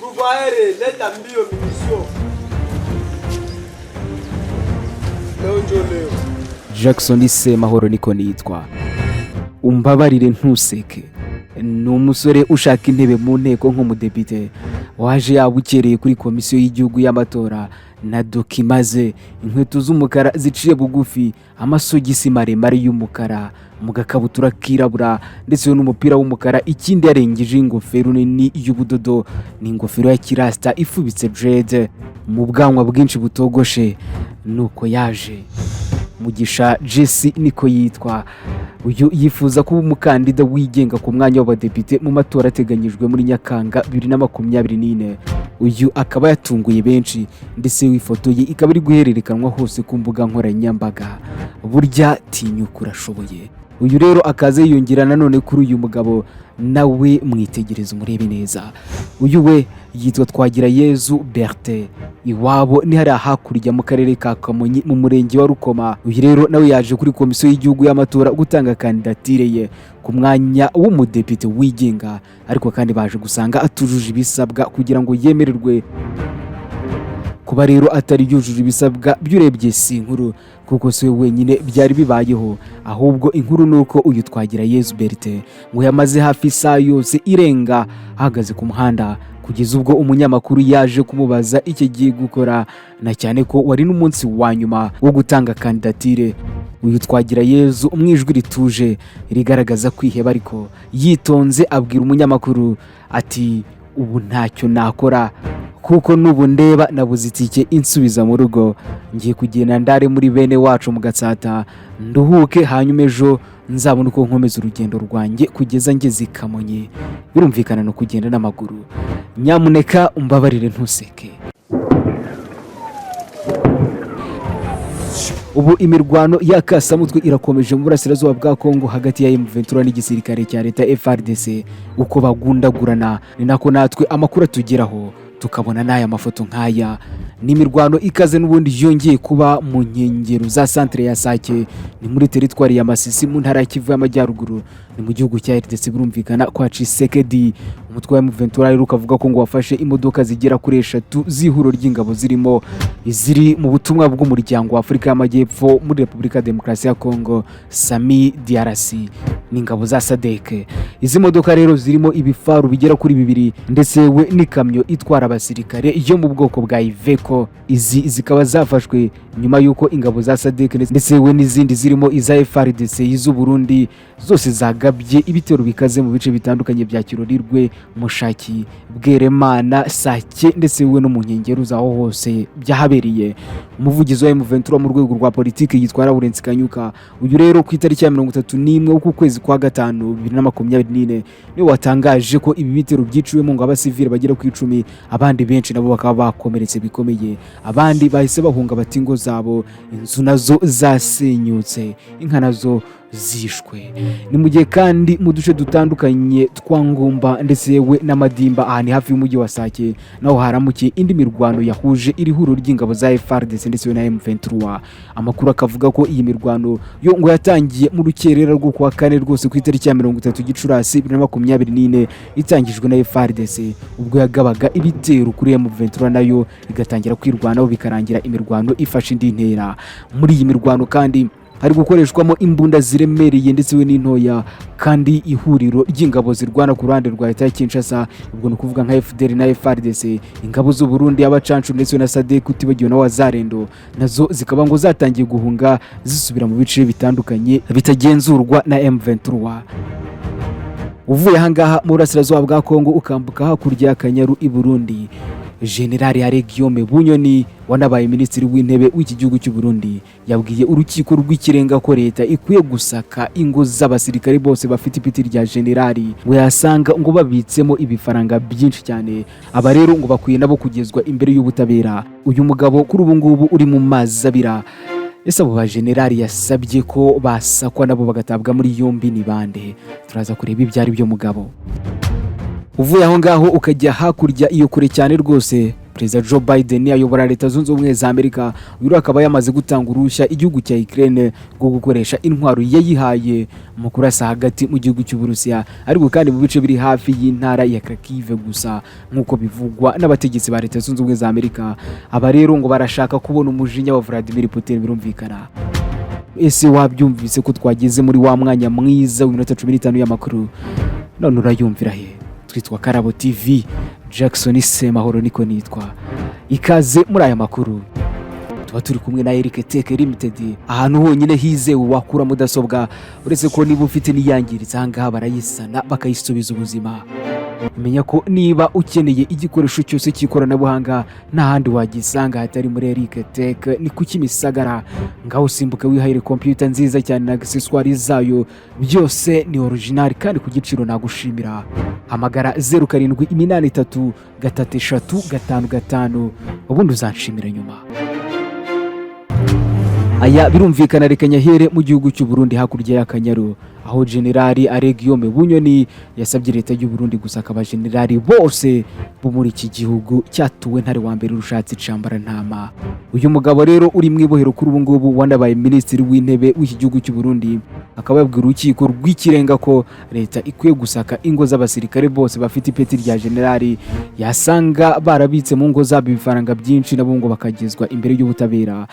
Gouverner, leta mbio mission. Jackson Semahoro niko nitwa. Umbabarire ntuseke. Ni umusore ushaka intebe mu nteko nk'umudepite waje yabukereye kuri komisiyo y'igihugu y'amatora na dokimaze, inkweto z'umukara ziciye bugufi, amasogisi maremare y'umukara, mu gakabutura kirabura ndetse n'umupira w'umukara. Ikindi yarengeje ingofero nini y'ubudodo, ni ingofero ya kirasta ifubitse dread mu bwanwa bwinshi butogoshe. Nuko yaje Mugisha Jesse niko yitwa. Uyu yifuza kuba umukandida wigenga ku mwanya w'abadepite mu matora ateganyijwe muri Nyakanga 2024. Uyu akaba yatunguye benshi ndetse w'ifoto ye ikaba iri guhererekanwa hose ku mbuga nkoranyambaga. Burya tinyuka urashoboye. Uyu rero akaze yiyongera nanone kuri uyu mugabo, nawe mwitegereza umurebe neza. Uyu we yitwa Twagirayezu Bertin, iwabo ni hari hakurya mu karere ka Kamonyi mu murenge wa Rukoma. Uyu rero nawe yaje kuri komisiyo y'igihugu y'amatora gutanga kandidatire ye ku mwanya w'umudepite wigenga, ariko kandi baje gusanga atujuje ibisabwa kugira ngo yemererwe. Kuba rero atari yujuje ibisabwa by'urebye si inkuru, kuko se wenyine byari bibayeho, ahubwo inkuru nuko uyu Twagirayezu Bertin ngo yamaze hafi saa yose irenga ahagaze ku muhanda, kugeza ubwo umunyamakuru yaje kumubaza icyo giye gukora, na cyane ko wari n'umunsi wa nyuma wo gutanga kandidatire. Uyu Twagirayezu umwijwi rituje rigaragaza kwiheba, ariko yitonze abwira umunyamakuru ati ubu ntacyo nakora, kuko nubu ndeba nabuze itike insubiza mu rugo, ngiye kugenda ndare muri bene wacu mu Gatsata nduhuke, hanyuma ejo nzabona uko nkomeza urugendo rwanjye kugeza ngeze Kamonyi. Birumvikana no kugenda n'amaguru. Nyamuneka umbabarire ntuseke. Ubu imirwano y'akasamutwe irakomeje mu burasirazuba bwa Kongo hagati ya M23 n'igisirikare cya leta FARDC. Uko bagundagurana ni nako natwe amakuru atugeraho tukabona n'aya mafoto nk'aya. Ni imirwano ikaze n'ubundi yongeye kuba mu nkengero za centre ya Sake, ni muri teritwari ya Masisi mu ntara ya Kivu y'Amajyaruguru, ni mu gihugu cya RDC. Birumvikana kwa Tshisekedi umutwe wa M23 rero ukavuga ko ngo wafashe imodoka zigera kuri 3 z'ihuro ry'ingabo zirimo iziri mu butumwa bw'umuryango wa Afurika y'Amajyepfo muri Repubulika Demokarasi ya Kongo Sami DRC n'ingabo za Sadec. Izi modoka rero zirimo ibifaru bigera kuri 2 ndetse we n'ikamyo itwara abasirikare yo mu bwoko bwa Iveko. Izi zikaba zafashwe nyuma yuko ingabo za Sadec ndetse we n'izindi zirimo iza FARDC y'u Burundi zose zagabye ibitero bikaze mu bice bitandukanye bya Kirorirwe, Mushaki, Bweremana, Sake ndetse we no mu nkengero zaho hose byahabereye. Umuvugizi wa M23 mu rwego rwa politiki yitwara Burenzi Kanyuka, uyu rero ku itariki ya 31 w'uku kwezi kwa gatanu 2024 niwe watangaje ko ibi bitero byiciwemo ngo abasivile bagera ku 10, abandi benshi nabo bakaba bakomeretse bikomeye, abandi bahise bahunga batingo zabo, inzu nazo zasenyutse, inka nazo zishwe. Ni mu gihe kandi mu duce dutandukanye twa Ngumba ndetse we n'Amadimba ahani hafi y'umujyi wa Sake naho haramukiye indi mirwano yahuje iri huro ry'ingabo za FARDC ndetse na M23. Amakuru akavuga ko iyi mirwano yo ngo yatangiye mu rukerera rwo kwa kane rwose ku itariki ya 30 Gicurasi 2024 itangijwe na FARDC ubwo yagabaga ibitero kuri M23 nayo igatangira kwirwanaho bikarangira imirwano ifashe indi ntera. Muri iyi mirwano kandi hari gukoreshwamo imbunda ziremereye ndetse we n'intoya, kandi ihuriro ry'ingabo zirwana ku ruhande rwa leta ya Kinshasa, ubwo no kuvuga nka FDL na FARDC, ingabo z'u Burundi, abacancu ndetse na Sadec utibagiwe na Wazarendo, nazo zikaba ngo zatangiye guhunga zisubira mu bice bitandukanye bitagenzurwa na M23. Uvuye hangaha mu burasirazuba bwa Kongo ukambuka hakurya y'Akanyaru i Burundi, General Guillaume Bunyoni wanabaye minisitiri w'intebe w'iki gihugu cy'u Burundi yabwiye urukiko rw'ikirenga ko leta ikwiye gusaka ingo z'abasirikare bose bafite ipiti rya generali, ngo yasanga ngo babitsemo ibifaranga byinshi cyane. Aba rero ngo bakwiye nabo kugezwa imbere y'ubutabera. Uyu mugabo kuri ubu ngubu uri mu mazi abira. Ese abo ba generali yasabye ko basakwa nabo bagatabwa muri yombi ni bande? Turaza kureba ibyari byo mugabo. Uvuye aho ngaho ukajya hakurya iyo kure cyane rwose Perezida Joe Biden ayobora Leta Zunze Ubumwe za Amerika uyu akaba yamaze gutanga uruhushya igihugu cya Ukraine rwo gukoresha intwaro yayihaye mu kurasa hagati mu gihugu cy'Uburusiya ariko kandi mu bice biri hafi y'intara ya Kharkiv gusa nk'uko bivugwa n'abategetsi ba Leta Zunze Ubumwe za Amerika. Aba rero ngo barashaka kubona umujinya wa Vladimir Putin birumvikana. Ese wabyumvise ko twageze muri wa mwanya mwiza w'iminota 15 y'amakuru? None urayumvira he? Twitwa Karabo TV, Jackson Semahoro niko nitwa. Ikaze muri aya makuru. Tuba turi kumwe na Eric Tech Limited, ahantu honyine hizewe wakura mudasobwa uretse ko niba ufite niyangiritse ahangaha barayisana bakayisubiza ubuzima. Menya ko niba ukeneye igikoresho cyose cy'ikoranabuhanga nta handi wagisanga hatari muri Eric Tech, ni ku Kimisagara. Ngaho usimbuke wihahire computer nziza cyane na accessoires zayo, byose ni original kandi ku giciro nagushimira. Hamagara 0783333555 ubundi uzanshimira nyuma. Aya birumvikana reka nyahere mu gihugu cy'u Burundi hakurya y'Akanyaru, aho Generali Aregiyome Bunyoni yasabye Leta y'u Burundi gusaka abajenerali bose bo muri iki gihugu cyatuwe ntare wa mbere rushatse cambara ntama. Uyu mugabo rero uri mu ibohero kuri ubu ngubu wanabaye minisitiri w'intebe w'iki gihugu cy'u Burundi, akaba yabwira urukiko rw'ikirenga ko Leta ikwiye gusaka ingo z'abasirikare bose bafite ipeti rya generali yasanga barabitse mu ngo zabo ibifaranga byinshi nabo ngo bakagezwa imbere y'ubutabera.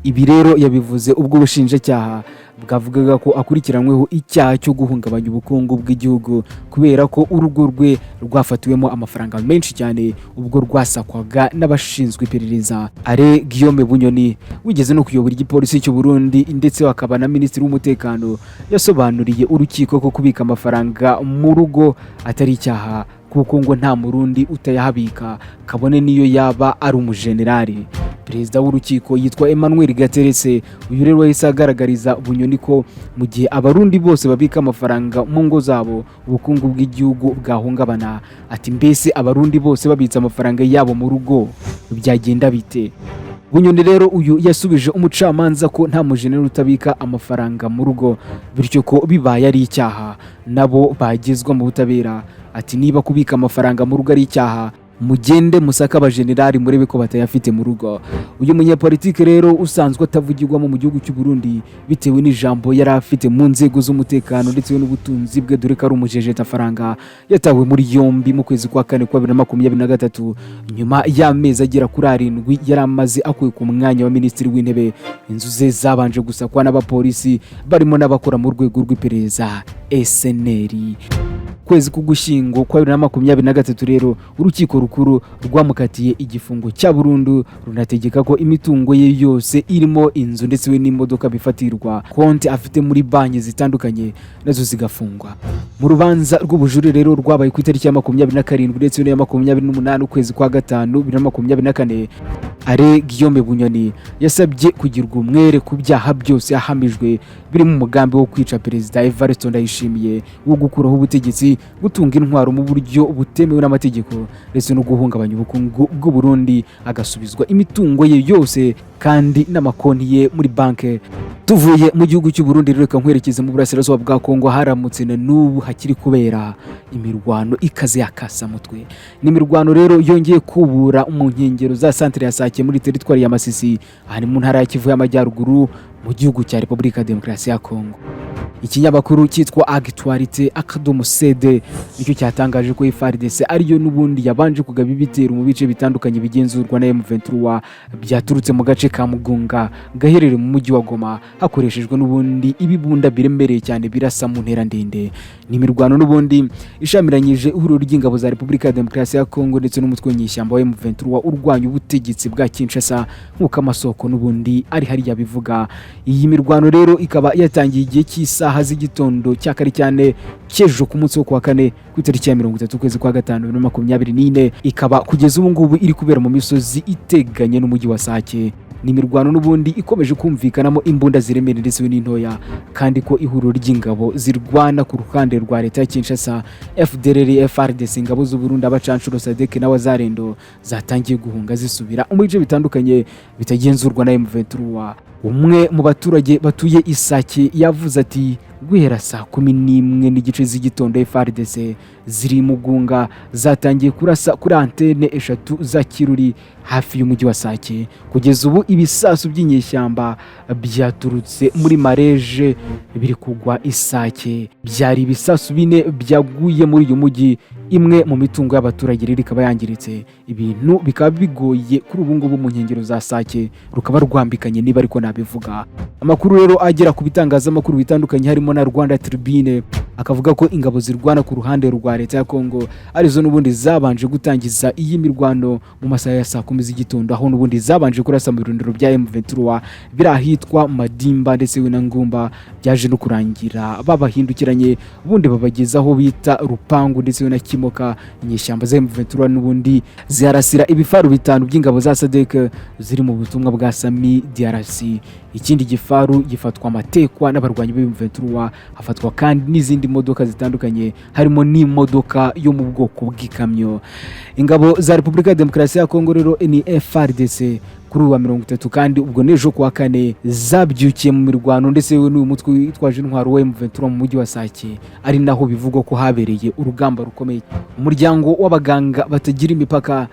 Ibi rero yabivuze ubwo ubushinjacyaha bwavugaga ko akurikiranweho icyaha cyo guhungabanya ubukungu bw'igihugu kubera ko urugo rwe rwafatiwemo amafaranga menshi cyane ubwo rwasakwaga n'abashinzwe iperereza. Aregiyome Bunyoni wigeze no kuyobora igipolisi cy'u Burundi ndetse akaba na minisitiri w'umutekano yasobanuriye urukiko ko kubika amafaranga mu rugo atari icyaha kuko ngo nta murundi utayahabika kabone niyo yaba ari umujenerali. Perezida w'urukiko yitwa Emmanuel Gateretse uyu rero yahise agaragariza Bunyoni ko mu gihe abarundi bose babika amafaranga mu ngo zabo ubukungu bw'igihugu bwahungabana. Ati mbese abarundi bose babitse amafaranga yabo mu rugo byagenda bite? Bunyoni rero uyu yasubije umucamanza ko nta mujenerali utabika amafaranga mu rugo, bityo ko bibaye ari icyaha nabo bagezwa mu butabera. Ati niba kubika amafaranga mu rugo ari icyaha, mugende musaka abajenerali murebe ko batayafite mu rugo. Uyu munyapolitike rero usanzwe atavugirwamo mu gihugu cy'u Burundi bitewe n'ijambo yari afite mu nzego z'umutekano ndetse n'ubutunzi bwe, dore ko ari umujejeta faranga yatawe muri yombi mu kwezi kwa kane kwa 2023 nyuma y'amezi agera kuri 7 yari amaze akuye ku mwanya wa minisitiri w'intebe. Inzu ze zabanje gusakwa n'abapolisi barimo n'abakora mu rwego rw'iperereza SNL. Kwezi k'Ugushyingo kwa 2023 rero urukiko rukuru rwamukatiye igifungo cya burundu runategeka ko imitungo ye yose irimo inzu ndetse n'imodoka bifatirwa konti afite muri banki zitandukanye nazo zigafungwa. Mu rubanza rw'ubujurire rero rwabaye ku itariki ya 27 ndetse n'iya 28 ukwezi kwa gatanu 2024, Aregiyome Bunyoni yasabye kugirwa umwere ku byaha byose yahamijwe biri mu mugambi wo kwica Perezida Evariste Ndayishimiye wo gukuraho ubutegetsi, gutunga intwaro mu buryo butemewe n'amategeko ndetse no guhungabanya ubukungu bw'u Burundi, agasubizwa imitungo ye yose kandi n'amakonti ye muri banke. Tuvuye mu gihugu cy'u Burundi reka nkwerekeze mu burasirazuba bwa Kongo haramutse na n'ubu hakiri kubera imirwano ikaze yakasa mutwe. Ni imirwano rero yongeye kubura mu nkengero za centre ya Sake muri teritwari ya Masisi ahani mu ntara ya Kivu y'Amajyaruguru mu gihugu cya Repubulika Demokarasi ya Kongo. Ikinyamakuru cyitwa Actualité CD nicyo cyatangaje ko FARDC ariyo n'ubundi yabanje kugaba ibitero mu bice bitandukanye bigenzurwa na M23 byaturutse mu gace ka Mugunga gaherereye mu mujyi wa Goma hakoreshejwe n'ubundi ibibunda biremereye cyane birasa mu ntera ndende. Ni imirwano n'ubundi ishamiranyije ihuriro ry'ingabo za Repubulika Demokarasi ya Kongo ndetse n'umutwe w'inyeshyamba wa M23 urwanya ubutegetsi bwa Kinshasa nk'uko amasoko n'ubundi ari hari yabivuga. Iyi mirwano rero ikaba yatangiye igihe cy'isaha z'igitondo cyakari cyane cyejo ku munsi wo kwa kane ku itariki ya 30 ukwezi kwa gatanu 2024, ikaba kugeza ubu ngubu iri kubera mu misozi iteganye n'umujyi wa Sake. Ni imirwano n'ubundi ikomeje kumvikanamo imbunda ziremereye ndetse n'intoya, kandi ko ihuriro ry'ingabo zirwana ku ruhande rwa leta ya Kinshasa FDLR, FARDC, ingabo z'u Burundi, abacanshuro Sadec n'abazarendo zatangiye guhunga zisubira mu bice bitandukanye bitagenzurwa na M23. umwe mu baturage batuye Isake yavuze ati guhera saa 11:15 z'igitondo FARDC ziri mu gunga zatangiye kurasa kuri antene 3 za Kiruri hafi y'umujyi wa Sake. Kugeza ubu ibisasu by'inyeshyamba byaturutse muri Mareje biri kugwa Isake. Byari ibisasu 4 byaguye muri uyu mujyi, imwe mu mitungo y'abaturage riri kaba yangiritse. Ibintu bikaba bigoye kuri ubu ngubu mu nkengero za Sake, rukaba rwambikanye niba ariko nabivuga. Amakuru rero agera ku bitangazamakuru bitandukanye harimo na Rwanda Tribune akavuga ko ingabo zirwana ku ruhande rwa leta ya Kongo arizo n'ubundi zabanje gutangiza iyi mirwano mu masaha ya saa 10 z'igitondo, aho n'ubundi zabanje kurasa mu birundiro bya M23 birahitwa Madimba ndetse na Ngumba. Byaje no kurangira babahindukiranye ubundi babagezaho bita Rupangu ndetse na Kimoka. Inyeshyamba za M23 n'ubundi ziharasira ibifaru 5 by'ingabo za Sadec ziri mu butumwa bwa Sami DRC. Ikindi gifaru gifatwa amatekwa n'abarwanyi b'M23, hafatwa kandi n'izindi modoka zitandukanye harimo n'imodoka yo mu bwoko bw'ikamyo. Ingabo za Repubulika ya Demokarasi ya Kongo rero ni FARDC kuri wa 30 kandi ubwo nejo kuwa 4 zabyukiye mu mirwano ndetse n'uyu mutwe witwaje Ntwaro wa M23 mu mujyi wa Sake, ari naho bivugwa ko habereye urugamba rukomeye. Umuryango w'abaganga batagira imipaka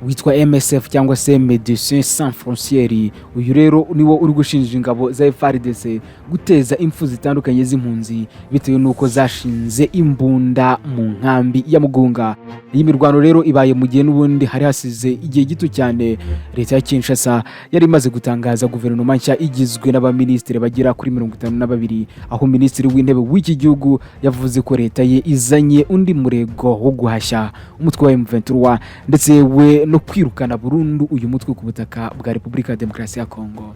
witwa MSF cyangwa se Médecins Sans Frontières, uyu rero niwo uri gushinja ingabo za FARDC guteza impfu zitandukanye z'impunzi bitewe nuko zashinze imbunda mu nkambi ya Mugunga. Iyi mirwano rero ibaye mu gihe n'ubundi hari hasize igihe gito cyane leta ya Kinshasa yari imaze gutangaza guverinoma nshya igizwe n'abaministeri bagera kuri 52, aho minisitiri w'intebe w'iki gihugu yavuze ko leta ye izanye undi murego wo guhashya umutwe wa M23 ndetse we no kwirukana burundu uyu mutwe ku butaka bwa Repubulika ya Demokarasi ya Kongo.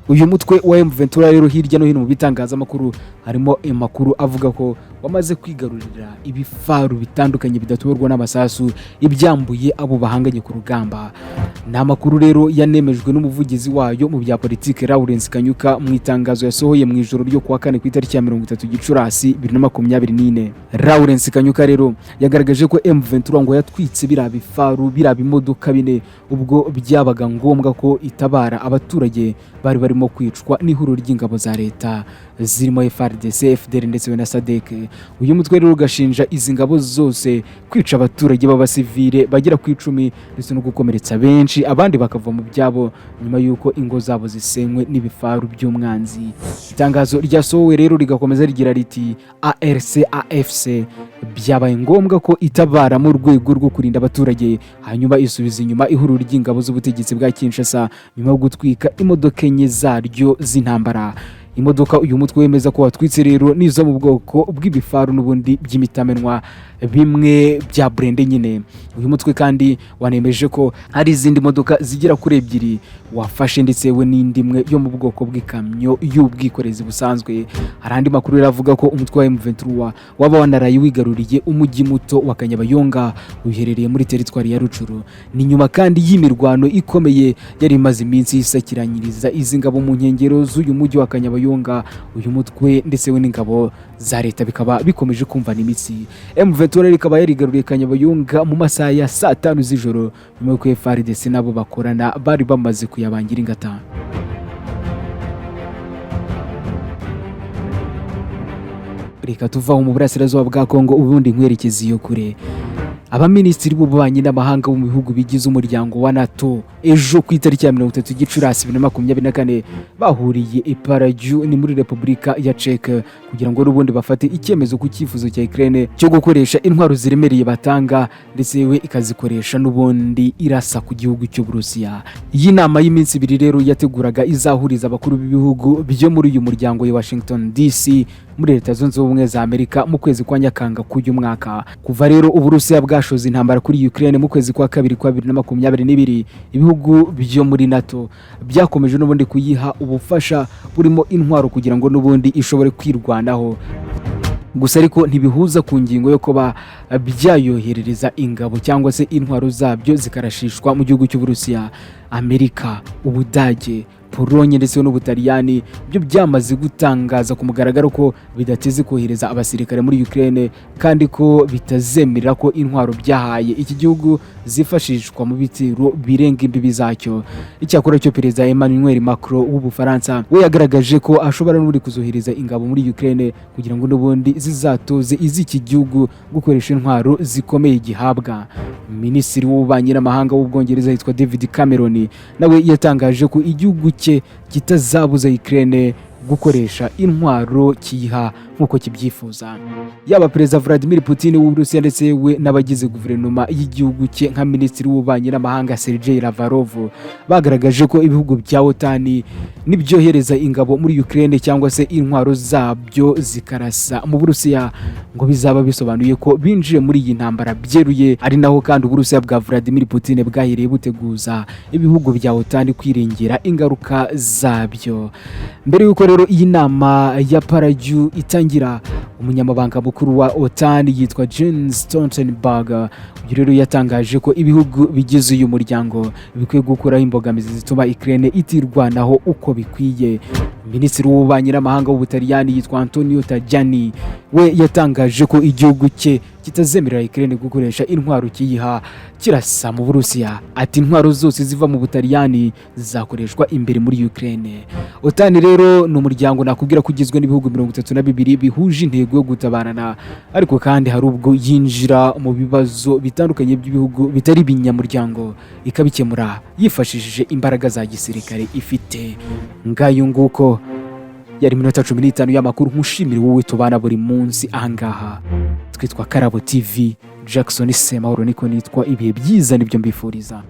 Uyu mutwe wa M23 rero hirya no hino mu bitangazamakuru harimo amakuru avuga ko wamaze kwigarurira ibifaru bitandukanye bidatuburwa n'amasasu ibyambuye abo bahanganye ku rugamba. Na makuru rero yanemejwe n'umuvugizi wayo mu bya politike Lawrence Kanyuka mu itangazo yasohoye mu ijoro ryo kuwa 4 ku itariki ya 30 Gicurasi 2024. Lawrence Kanyuka rero yagaragaje ko M23 ngo yatwitse birabifaru birabimodoka 4 ubwo byabaga ngombwa ko itabara abaturage bari barimo kwicwa n'ihuriro ry'ingabo za leta zirimo FARDC, FDL ndetse na Sadec. Uyu mutwe rero ugashinja izi ngabo zose kwica abaturage b'abasivile bagera ku 10 ndetse no gukomeretsa benshi, abandi bakava mu byabo nyuma yuko ingo zabo zisenywe n'ibifaru by'umwanzi. Itangazo ryasohowe rero rigakomeza rigira riti AFC byabaye ngombwa ko itabara mu rwego rwo kurinda abaturage, hanyuma isubiza inyuma ihuriro ry'ingabo z'ubutegetsi bwa Kinshasa nyuma yo gutwika imodoka enye zaryo z'intambara. Imodoka uyu mutwe wemeza ko watwitse rero nizo mu bwoko bw'ibifaru n'ubundi by'imitamenwa bimwe bya brende nyine. Uyu mutwe kandi wanemeje ko hari izindi modoka zigera kuri 2 wafashe ndetse we n'indimwe yo mu bwoko bw'ikamyo y'ubwikorezi busanzwe. Harandi makuru yaravuga ko umutwe wa M23 waba wanaraye wigaruriye umujyi muto wa Kanyabayonga uherereye muri teritwari ya Rucuru. Ni nyuma kandi y'imirwano ikomeye yari imaze iminsi isakiranyiriza izi ngabo mu nkengero z'uyu mujyi wa Kanyabayonga. Uyu mutwe ndetse we n'ingabo za leta bikaba bikomeje kumva n'imitsi. M23 rikaba yarigaruriye Kanyabayonga mu masaha ya saa 5 z'ijoro nyuma y'uko FARDC nabo bakorana bari bamaze kuyabangira ingata. Reka tuva mu burasirazuba bwa Kongo ubundi nkwerekeza iyo kure. Abaminisitiri b'ububanyi n'amahanga mu bihugu bigize umuryango wa NATO ejo ku itariki ya 30 Gicurasi 2024 bahuriye i Prague ni muri Repubulika ya Czech kugira ngo n'ubundi bafate icyemezo ku cyifuzo cya Ukraine cyo gukoresha intwaro ziremereye batanga ndetse we ikazikoresha n'ubundi irasa ku gihugu cy'u Burusiya. Iyi nama y'iminsi 2 rero yateguraga izahuriza abakuru b'ibihugu byo muri uyu muryango wa Washington DC muri Leta Zunze Ubumwe za Amerika mu kwezi kwa Nyakanga k'uyu mwaka. Kuva rero Uburusiya bwashoza intambara kuri Ukraine mu kwezi kwa 2 kwa 2022, ibihugu byo muri NATO byakomeje n'ubundi kuyiha ubufasha burimo intwaro kugira ngo n'ubundi ishobore kwirwanaho. Gusa ariko ntibihuza ku ngingo yo kuba byayoherereza ingabo cyangwa se intwaro zabyo zikarashishwa mu gihugu cy'u Burusiya. Amerika, Ubudage, Polonye ndetse n'Ubutaliyani byo byamaze gutangaza ku mugaragaro ko bidateze kohereza abasirikare muri Ukraine kandi ko bitazemerera ko intwaro byahaye iki gihugu zifashishwa mu bitero birenga imbibi zacyo. Icyakora cyo Perezida Emmanuel Macron w'Ubufaransa we yagaragaje ko ashobora n'uri kuzohereza ingabo muri Ukraine kugira ngo n'ubundi zizatoze iziki gihugu gukoresha intwaro zikomeye gihabwa. Minisitiri w'ububanyi n'amahanga w'Ubwongereza yitwa David Cameron nawe yatangaje ko igihugu cye kitazabuza Ukraine gukoresha intwaro kiha nkuko kibyifuza. Yaba Perezida Vladimir Putin w'Uburusiya ndetse we n'abagize guverinoma y'igihugu cye nka Minisitiri w'ububanyi n'amahanga Sergei Lavrov bagaragaje ko ibihugu bya OTAN nibyohereza ingabo muri Ukraine cyangwa se intwaro zabyo zikarasa mu Burusiya ngo bizaba bisobanuye ko binjiye muri iyi ntambara byeruye, ari naho kandi Uburusiya bwa Vladimir Putin bwahereye buteguza ibihugu bya OTAN kwirengera ingaruka zabyo. Mbere yuko rero iyi nama ya Paraju itangira, umunyamabanga mukuru wa OTAN yitwa Jens Stoltenberg uyu rero yatangaje ko ibihugu bigize uyu muryango bikwiye gukuraho imbogamizi zituma Ukraine itirwanaho uko bikwiye. Minisitiri w'ububanyi n'amahanga w'Ubutaliyani yitwa Antonio Tajani we yatangaje ko igihugu cye kitazemerera Ukraine gukoresha intwaro kiyiha kirasa mu Burusiya. Ati intwaro zose ziva mu Butaliyani zizakoreshwa imbere muri Ukraine. OTAN rero ni umuryango nakubwira ko ugizwe n'ibihugu 32 bihuje intego yo gutabarana, ariko kandi hari ubwo yinjira mu bibazo bitandukanye by'ibihugu bitari binyamuryango ikabikemura yifashishije imbaraga za gisirikare ifite. Ngayo nguko yari minota 15 y'amakuru. Nkushimire wowe tubana buri munsi ahangaha. Twitwa Karabo TV, Jackson Semahoro niko nitwa. Ibihe byiza nibyo mbifuriza.